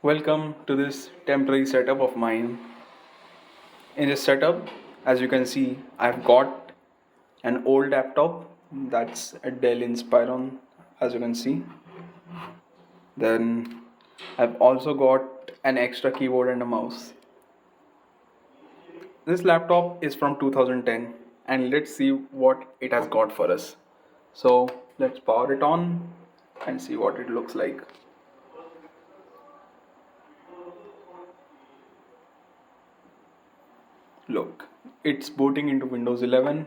Welcome to this temporary setup of mine. In this setup, as you can see, I've got an old laptop that's a Dell Inspiron, as you can see. Then I've also got an extra keyboard and a mouse. This laptop is from 2010 and let's see what it has got for us. So let's power it on and see what it looks like. Look, it's booting into Windows 11.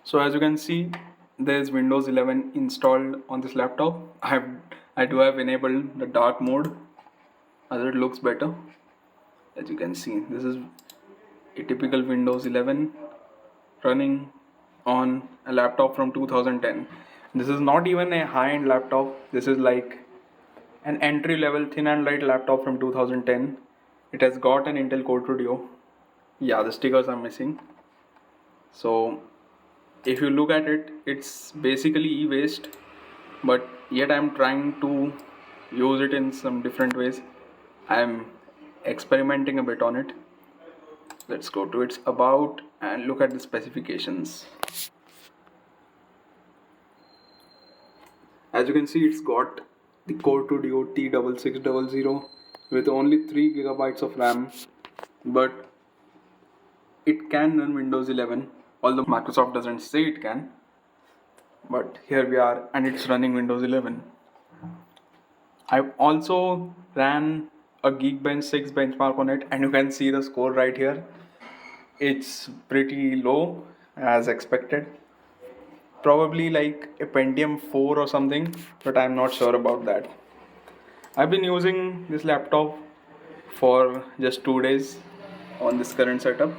So as you can see, there's Windows 11 installed on this laptop. I do have enabled the dark mode as it looks better. As you can see, this is a typical Windows 11 running on a laptop from 2010. This is not even a high-end laptop. This is like an entry-level thin and light laptop from 2010. It has got an Intel Core 2 Duo. Yeah, the stickers are missing. So if you look at it, it's basically e-waste, but yet I'm trying to use it in some different ways. I'm experimenting a bit on it. Let's go to its about and look at the specifications. As you can see, it's got the Core 2 Duo T6600 with only 3 gigabytes of RAM, but it can run Windows 11, although Microsoft doesn't say it can. But here we are, and it's running Windows 11. I've also ran a Geekbench 6 benchmark on it, and you can see the score right here. It's pretty low as expected. Probably like a Pentium 4 or something, but I'm not sure about that. I've been using this laptop for just 2 days on this current setup.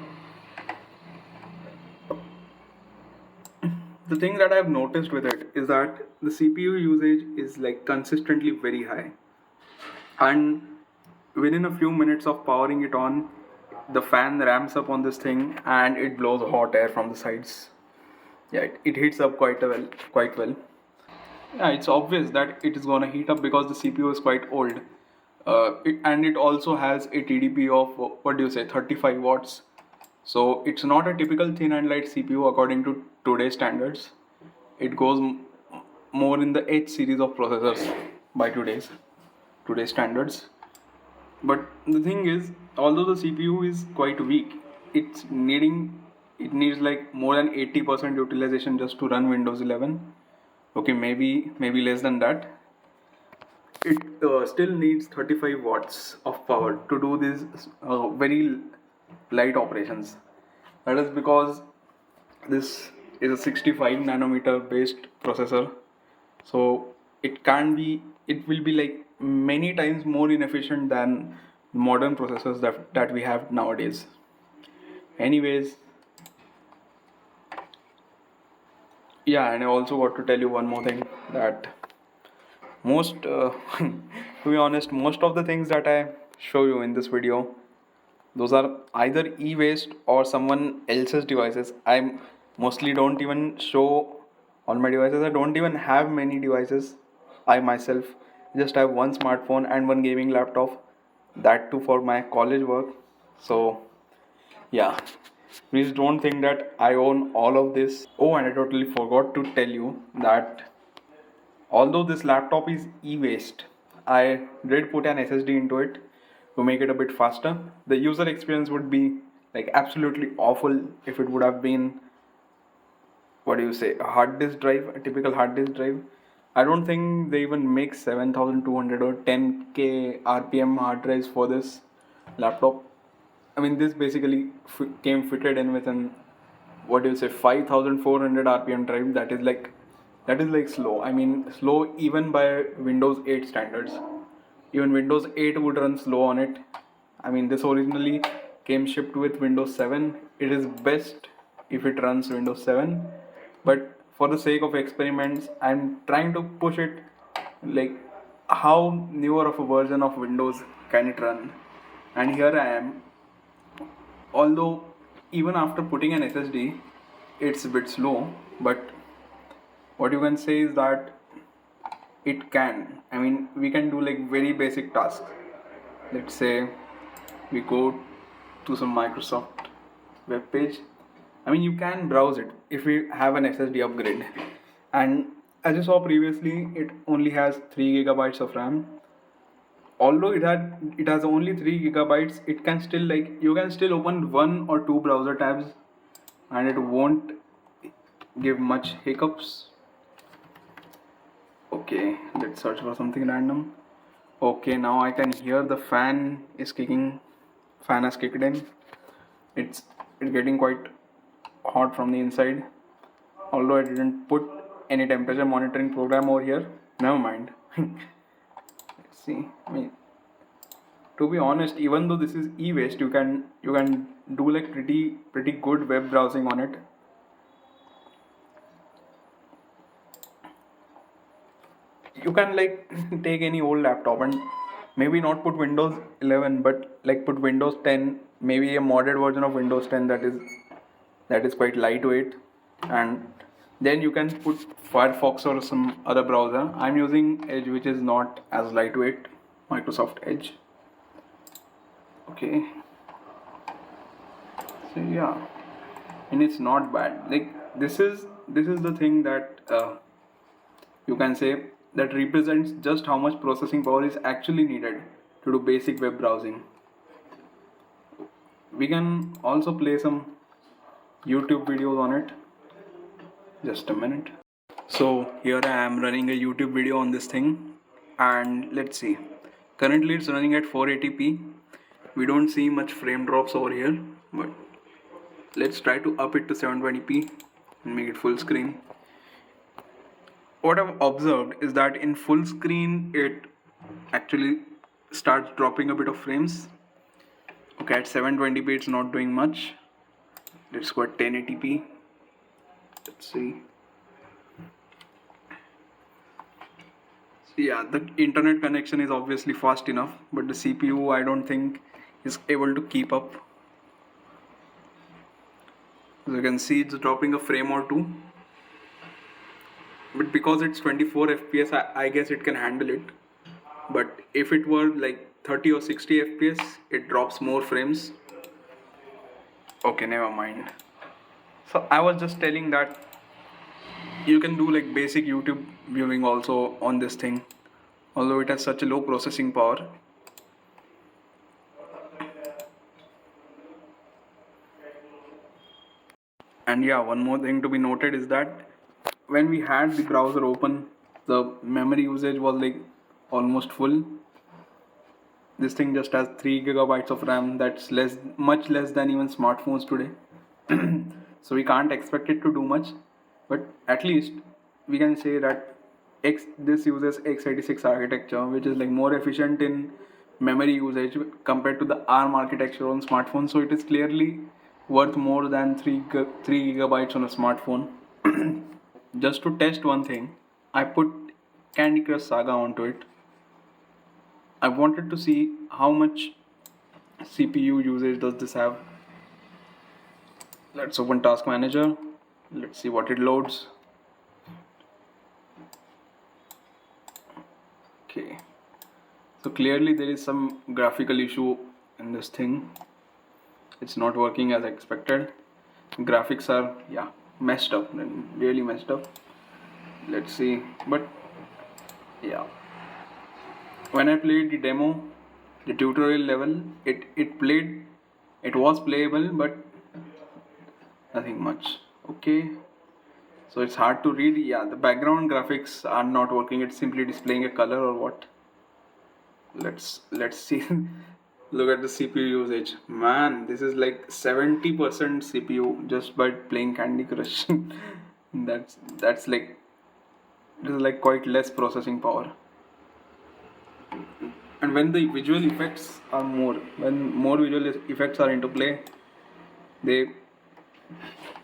The thing that I've noticed with it is that the CPU usage is like consistently very high, and within a few minutes of powering it on, the fan ramps up on this thing and it blows hot air from the sides. Yeah, it heats up quite well. Yeah, it's obvious that it is gonna heat up because the CPU is quite old. And it also has a TDP of what do you say, 35 watts. So it's not a typical thin and light CPU according to today's standards. It goes more in the H series of processors by today's standards. But the thing is, although the CPU is quite weak, it needs like more than 80% utilization just to run Windows 11. Okay, maybe less than that. It still needs 35 watts of power to do these very light operations. That is because this is a 65 nanometer based processor, so it will be like many times more inefficient than modern processors that we have nowadays. Anyways, yeah, and I also got to tell you one more thing, that most to be honest, most of the things that I show you in this video, those are either e-waste or someone else's devices. I mostly don't even show on my devices. I don't even have many devices. I myself just have one smartphone and one gaming laptop, that too for my college work. So yeah, please don't think that I own all of this. Oh, and I totally forgot to tell you that although this laptop is e-waste, I did put an SSD into it to make it a bit faster. The user experience would be like absolutely awful if it would have been, what do you say, a hard disk drive, a typical hard disk drive. I don't think they even make 7200 or 10k RPM hard drives for this laptop. I mean, this basically came fitted in with an, what do you say, 5400 RPM drive. That is like slow. I mean, slow even by Windows 8 standards. Even Windows 8 would run slow on it. I mean, this originally came shipped with Windows 7. It is best if it runs Windows 7, but for the sake of experiments, I'm trying to push it like how newer of a version of Windows can it run. And here I am, although even after putting an SSD, it's a bit slow, but what you can say is that it can. I mean, we can do like very basic tasks. Let's say we go to some Microsoft web page. I mean, you can browse it if we have an SSD upgrade. And as you saw previously, it only has 3 gigabytes of RAM. Although it has only 3 gigabytes, it can still, like, you can still open one or two browser tabs and it won't give much hiccups. Okay, let's search for something random. Okay, now I can hear the fan is kicking. Fan has kicked in. It's getting quite hot from the inside. Although I didn't put any temperature monitoring program over here. Never mind. Let's see. I mean, to be honest, even though this is e-waste, you can do like pretty good web browsing on it. You can like take any old laptop and maybe not put Windows 11, but like put Windows 10, maybe a modded version of Windows 10 that is quite lightweight, and then you can put Firefox or some other browser. I'm using Edge, which is not as lightweight, Microsoft Edge. Okay, so yeah, and it's not bad. Like this is the thing that you can say that represents just how much processing power is actually needed to do basic web browsing. We can also play some YouTube videos on it. Just a minute. So here I am running a YouTube video on this thing, and let's see. Currently it's running at 480p. We don't see much frame drops over here, but let's try to up it to 720p and make it full screen. What I've observed is that in full screen it actually starts dropping a bit of frames. Okay, at 720p it's not doing much. Let's go at 1080p. Let's see. Yeah, the internet connection is obviously fast enough, but the CPU I don't think is able to keep up. As you can see, it's dropping a frame or two, but because it's 24 fps, I guess it can handle it. But if it were like 30 or 60 fps, it drops more frames. Okay, never mind. So I was just telling that you can do like basic YouTube viewing also on this thing, although it has such a low processing power. And yeah, one more thing to be noted is that when we had the browser open, the memory usage was like almost full. This thing just has 3 gigabytes of RAM. That's much less than even smartphones today. So we can't expect it to do much, but at least we can say that this uses x86 architecture, which is like more efficient in memory usage compared to the ARM architecture on smartphones. So it is clearly worth more than 3 gigabytes on a smartphone. Just to test one thing, I put Candy Crush Saga onto it. I wanted to see how much CPU usage does this have. Let's open Task Manager. Let's see what it loads. Okay. So clearly there is some graphical issue in this thing. It's not working as expected. Graphics are messed up, really messed up. Let's see. But yeah, when I played the demo, the tutorial level, it was playable, but nothing much. Okay, so it's hard to read. Yeah, the background graphics are not working. It's simply displaying a color or what. Let's see. Look at the CPU usage. Man, this is like 70% CPU just by playing Candy Crush. that's like, this is like quite less processing power. And when the visual effects are when more visual effects are into play, they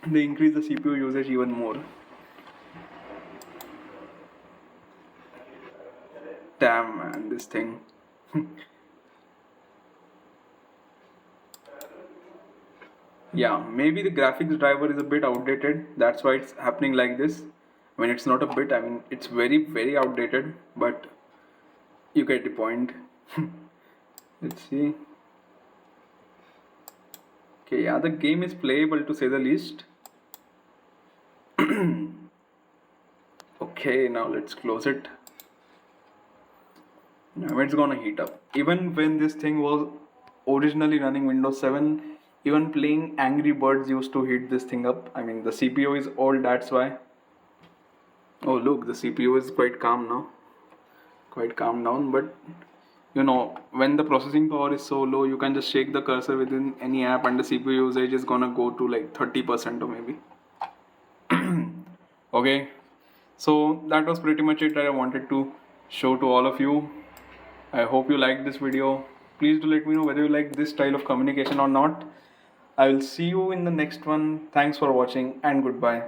increase the CPU usage even more. Damn, man, this thing. Yeah, maybe the graphics driver is a bit outdated. That's why it's happening like this. When it's not a bit, I mean, it's very, very outdated, but you get the point. Let's see. Okay, yeah, the game is playable to say the least. Okay, now let's close it. Now it's gonna heat up. Even when this thing was originally running Windows 7, even playing Angry Birds used to heat this thing up. I mean, the CPU is old, that's why. Oh, look, the CPU is quite calm now. Quite calm down, but when the processing power is so low, you can just shake the cursor within any app, and the CPU usage is gonna go to like 30% or maybe. Okay, so that was pretty much it that I wanted to show to all of you. I hope you liked this video. Please do let me know whether you like this style of communication or not. I will see you in the next one. Thanks for watching and goodbye.